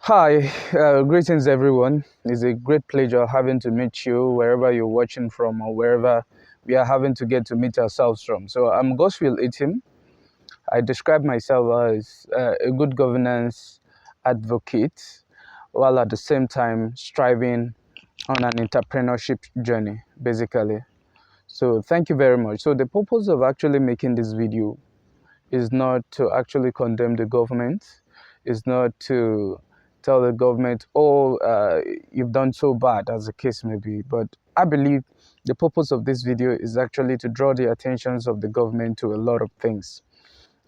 Hi, greetings everyone. It's a great pleasure having to meet you wherever you're watching from or wherever we are having to get to meet ourselves from. So I'm Goswill Itim. I describe myself as a good governance advocate while at the same time striving on an entrepreneurship journey, basically. So thank you very much. So the purpose of actually making this video is not to actually condemn the government, is not to tell the government, oh, you've done so bad, as the case may be. But I believe the purpose of this video is actually to draw the attentions of the government to a lot of things,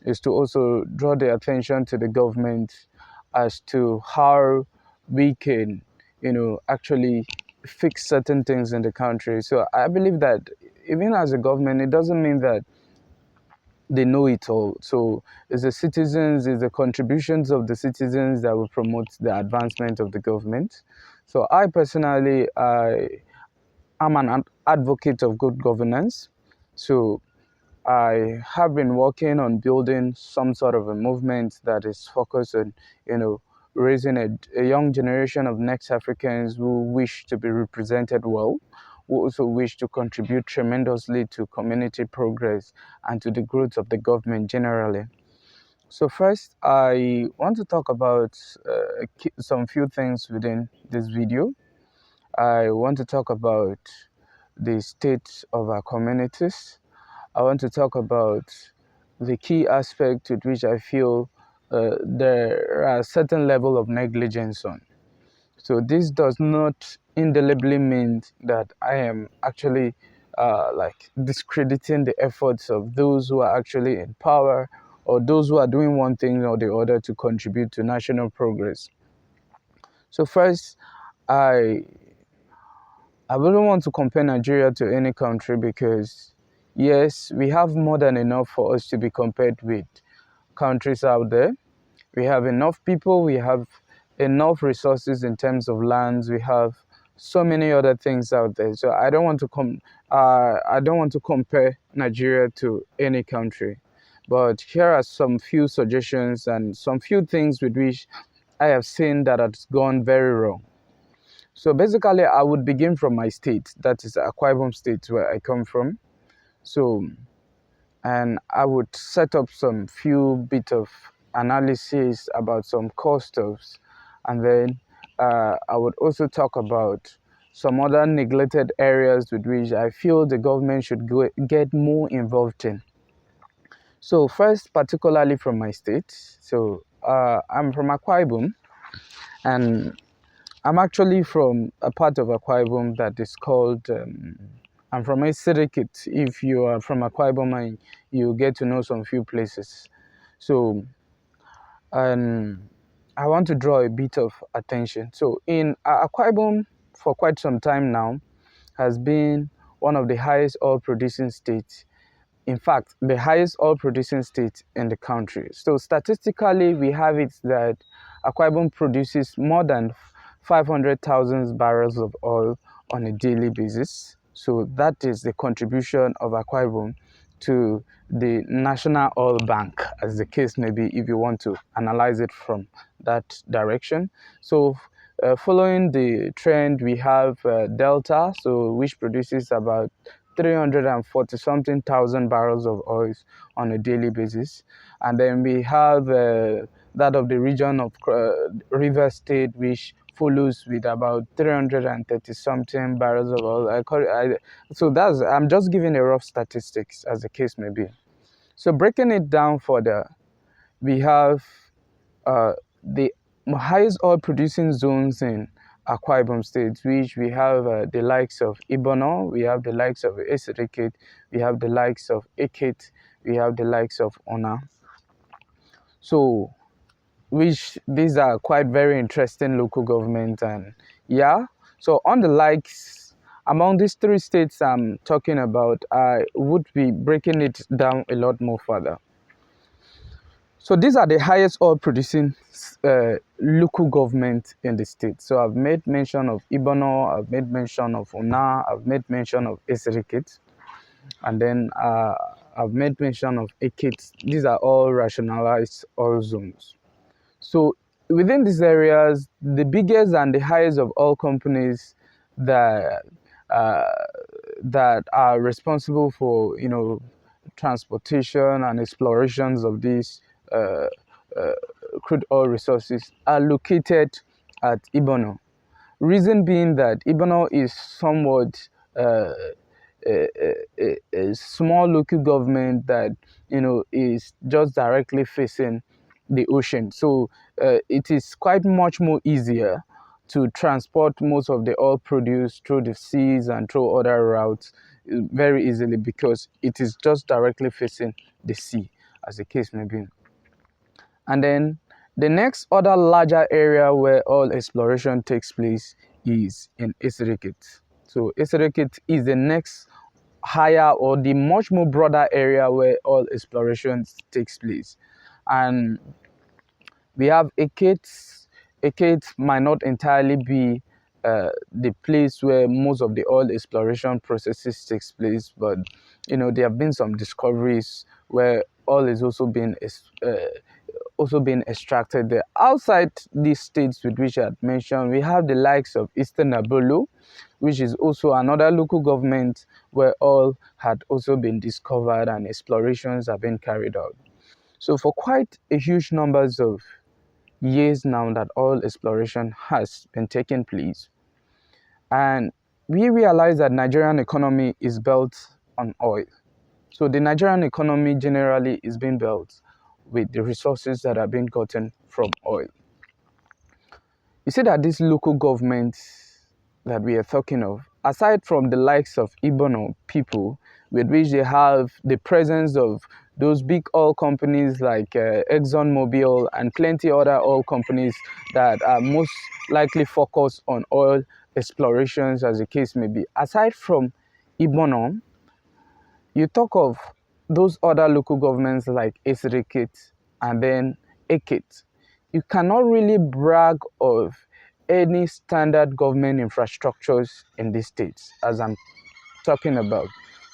is to also draw the attention to the government as to how we can, actually fix certain things in the country. So I believe that even as a government, it doesn't mean that they know it all. So it's the citizens, it's the contributions of the citizens that will promote the advancement of the government. So I personally, I am an advocate of good governance. So I have been working on building some sort of a movement that is focused on, raising a young generation of next Africans who wish to be represented well, who also wish to contribute tremendously to community progress and to the growth of the government generally. So first, I want to talk about some few things within this video. I want to talk about the state of our communities. I want to talk about the key aspect with which I feel there are a certain level of negligence on. So this does not indelibly mean that I am actually like discrediting the efforts of those who are actually in power or those who are doing one thing or the other to contribute to national progress. So first, I I wouldn't want to compare Nigeria to any country because yes, we have more than enough for us to be compared with countries out there. We have enough people, we have enough resources in terms of lands, we have so many other things out there. So I don't want to compare Nigeria to any country. But here are some few suggestions and some few things with which I have seen that has gone very wrong. So basically, I would begin from my state, that is Akwa Ibom State, where I come from. So, and I would set up some few bit of analysis about some core stuffs, and then I would also talk about some other neglected areas with which I feel the government should get more involved in. So first, particularly from my state, so I'm from Akwa Ibom, and I'm actually from a part of Akwa Ibom that is called, I'm from Esit-Eket. If you are from Akwa Ibom, you get to know some few places. So, I want to draw a bit of attention. So, in Akwa Ibom, for quite some time now, has been one of the highest oil producing states. In fact, the highest oil producing state in the country. So statistically, we have it that Akwa Ibom produces more than 500,000 barrels of oil on a daily basis. So that is the contribution of Akwa Ibom to the National Oil Bank, as the case may be, if you want to analyze it from that direction. So following the trend, we have Delta, so which produces about 340 something thousand barrels of oil on a daily basis. And then we have that of the region of River State, which follows with about 330 something barrels of oil. So I'm just giving a rough statistics as the case may be. So breaking it down further, we have the highest oil producing zones in Akwa Ibom State, which we have the likes of Ibono, we have the likes of Esit-Eket, we have the likes of Eket, we have the likes of Ona. So, which these are quite very interesting local government, and yeah. So on the likes, among these three states I'm talking about, I would be breaking it down a lot more further. So these are the highest oil producing local government in the state. So I've made mention of Ibono, I've made mention of Una, I've made mention of Esit-Eket, and then I've made mention of Eket. These are all rationalized oil zones. So within these areas, the biggest and the highest of all companies that uh, that are responsible for transportation and explorations of these uh, uh, crude oil resources are located at Ibono. Reason being that Ibono is somewhat a small local government that is just directly facing the ocean. So it is quite much more easier to transport most of the oil produce through the seas and through other routes very easily because it is just directly facing the sea, as the case may be. And then the next other larger area where oil exploration takes place is in Esit-Eket. So Esit-Eket is the next higher or the much more broader area where oil exploration takes place. And we have Eket. Eket might not entirely be the place where most of the oil exploration processes takes place, but there have been some discoveries where oil is also being extracted there. Outside these states with which I had mentioned, we have the likes of Eastern Abolo, which is also another local government where oil had also been discovered and explorations have been carried out. So for quite a huge numbers of years now that oil exploration has been taking place, and we realize that Nigerian economy is built on oil. So the Nigerian economy generally is being built with the resources that are being gotten from oil. You see that these local governments that we are talking of, aside from the likes of Ibono people, with which they have the presence of those big oil companies like ExxonMobil and plenty other oil companies that are most likely focused on oil explorations, as the case may be. Aside from Ibono, you talk of those other local governments like Esit-Eket and then Eket. You cannot really brag of any standard government infrastructures in these states, as I'm talking about.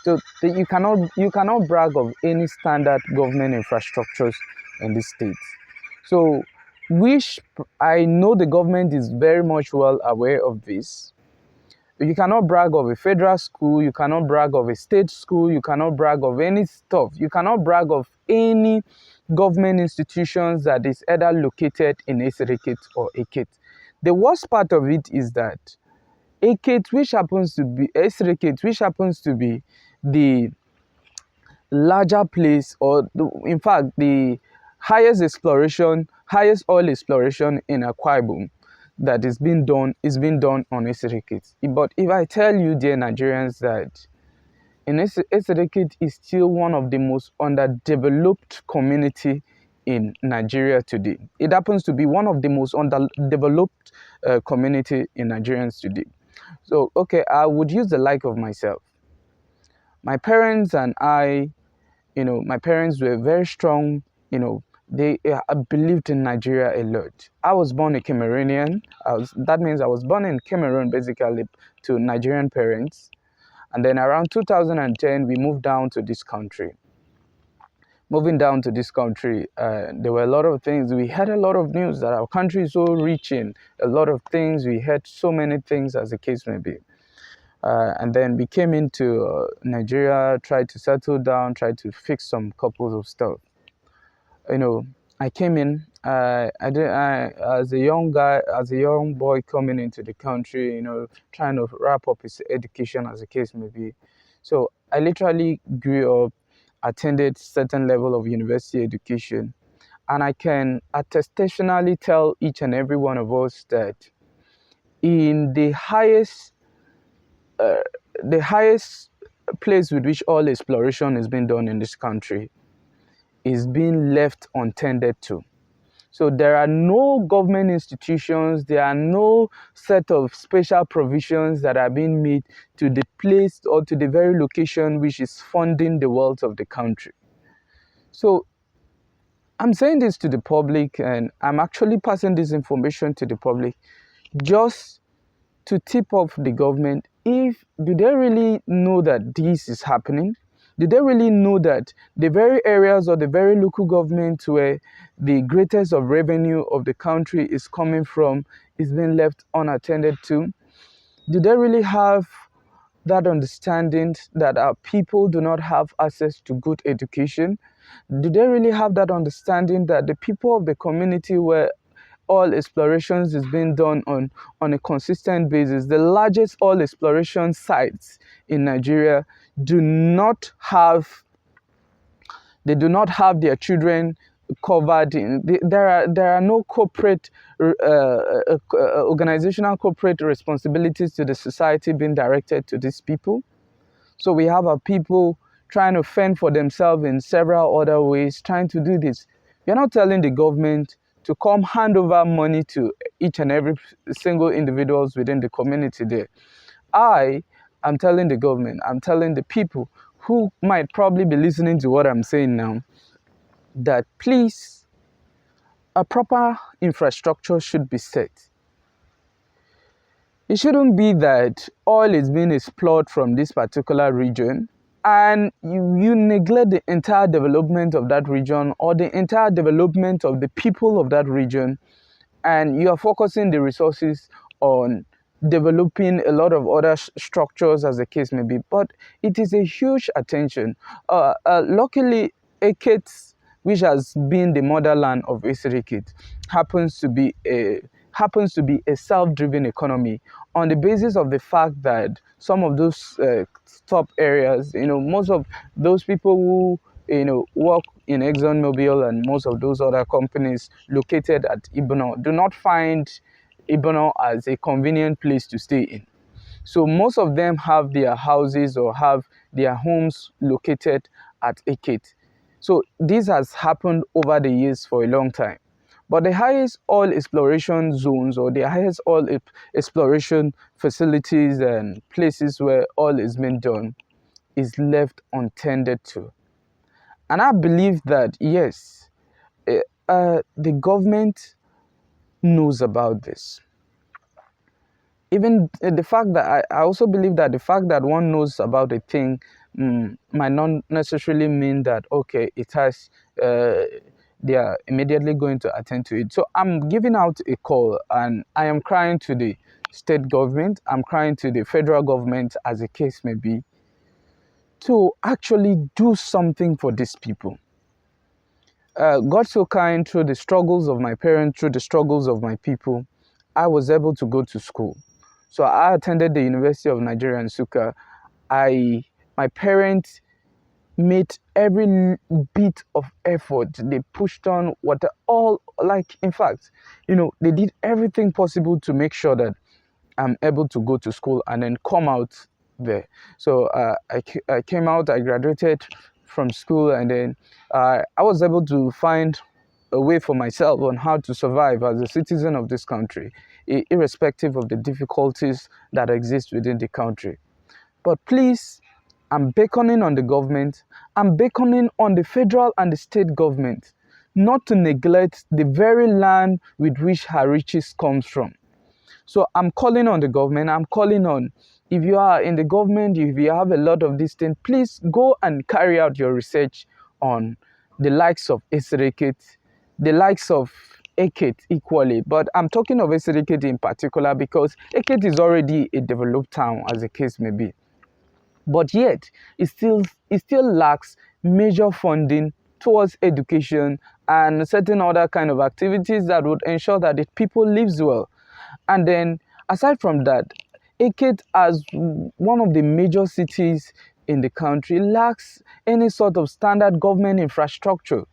So you cannot brag of any standard government infrastructures in these states. So which I know the government is very much well aware of this. You cannot brag of a federal school, you cannot brag of a state school, you cannot brag of any stuff. You cannot brag of any government institutions that is either located in Esit-Eket or Eket. The worst part of it is that Eket, which happens to be Esit-Eket, which happens to be the larger place, or in fact the highest oil exploration in Akwa Ibom that is being done on Esit-Eket. But if I tell you, dear Nigerians, that in Esit-Eket is still one of the most underdeveloped community in Nigeria today. It happens to be one of the most underdeveloped community in Nigerians today. So, okay, I would use the like of myself. My parents and I, my parents were very strong, they believed in Nigeria a lot. I was born a Cameroonian. That means I was born in Cameroon, basically, to Nigerian parents. And then around 2010, we moved down to this country. Moving down to this country, there were a lot of things. We had a lot of news that our country is so rich in a lot of things. We had so many things, as the case may be. And then we came into Nigeria, tried to settle down, tried to fix some couples of stuff. I came in, as a young guy, as a young boy coming into the country, trying to wrap up his education, as the case may be. So I literally grew up, attended certain level of university education, and I can attestationally tell each and every one of us that in the highest place with which all exploration is being done in this country is being left untended to. So there are no government institutions, there are no set of special provisions that are being made to the place or to the very location which is funding the wealth of the country. So I'm saying this to the public, and I'm actually passing this information to the public just to tip off the government. Do they really know that this is happening? Did they really know that the very areas or the very local government where the greatest of revenue of the country is coming from is being left unattended to? Did they really have that understanding that our people do not have access to good education? Do they really have that understanding that the people of the community where oil explorations is being done on a consistent basis, the largest oil exploration sites in Nigeria do not have their children covered in there are no corporate organizational corporate responsibilities to the society being directed to these people. So we have our people trying to fend for themselves in several other ways, trying to do this. We're not telling the government to come hand over money to each and every single individuals within the community there. I am telling the government, I'm telling the people who might probably be listening to what I'm saying now, that please, a proper infrastructure should be set. It shouldn't be that oil is being explored from this particular region and you neglect the entire development of that region or the entire development of the people of that region, and you are focusing the resources on developing a lot of other structures as the case may be. But it is a huge attention. Luckily, Eket, which has been the motherland of Esit-Eket, happens to be a self-driven economy on the basis of the fact that some of those top areas, most of those people who work in ExxonMobil and most of those other companies located at Ibono do not find Ibono as a convenient place to stay in. So most of them have their houses or have their homes located at Eket. So this has happened over the years for a long time. But the highest oil exploration zones or the highest oil exploration facilities and places where oil is being done is left untended to. And I believe that, yes, the government knows about this. Even the fact that I also believe that the fact that one knows about a thing might not necessarily mean that, okay, it has, they are immediately going to attend to it. So I'm giving out a call and I am crying to the state government, I'm crying to the federal government, as the case may be, to actually do something for these people. God so kind, through the struggles of my parents, through the struggles of my people, I was able to go to school. So I attended the University of Nigeria in Nsukka. My parents made every bit of effort. They pushed on in fact, they did everything possible to make sure that I'm able to go to school and then come out there. So I came out, I graduated from school, and then I was able to find a way for myself on how to survive as a citizen of this country, irrespective of the difficulties that exist within the country. But please, I'm beckoning on the government, I'm beckoning on the federal and the state government not to neglect the very land with which her riches comes from. So I'm calling on the government, I'm calling on, if you are in the government, if you have a lot of these things, please go and carry out your research on the likes of Esit-Eket, the likes of Eket equally. But I'm talking of Esit-Eket in particular because Eket is already a developed town, as the case may be. But yet, it still lacks major funding towards education and certain other kind of activities that would ensure that the people lives well. And then, aside from that, Eket, as one of the major cities in the country, lacks any sort of standard government infrastructure.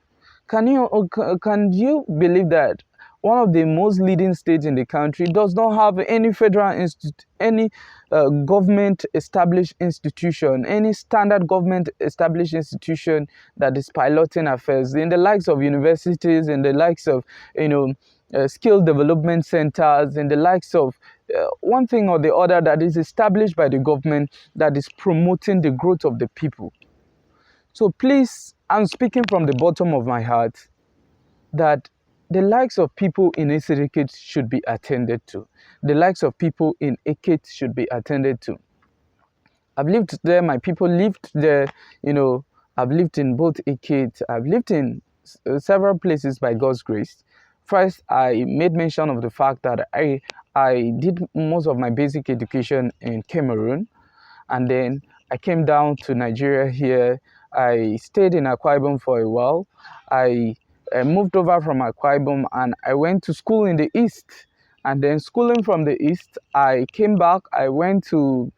Can you believe that one of the most leading states in the country does not have any government established institution, any standard government established institution that is piloting affairs in the likes of universities, in the likes of skill development centers, in the likes of one thing or the other that is established by the government that is promoting the growth of the people. So please, I'm speaking from the bottom of my heart that the likes of people in Esit-Eket should be attended to. The likes of people in Eket should be attended to. I've lived there. My people lived there. You know, I've lived in both Eket. I've lived in several places by God's grace. First, I made mention of the fact that I did most of my basic education in Cameroon, and then I came down to Nigeria here. I stayed in Akwa Ibom for a while. I moved over from Akwa Ibom and I went to school in the east. And then schooling from the east, I came back. I went to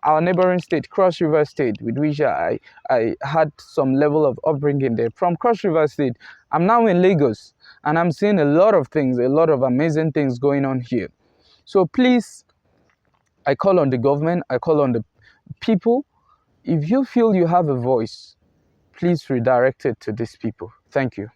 our neighboring state, Cross River State, with which I had some level of upbringing there. From Cross River State, I'm now in Lagos, and I'm seeing a lot of things, a lot of amazing things going on here. So please, I call on the government, I call on the people. If you feel you have a voice, please redirect it to these people. Thank you.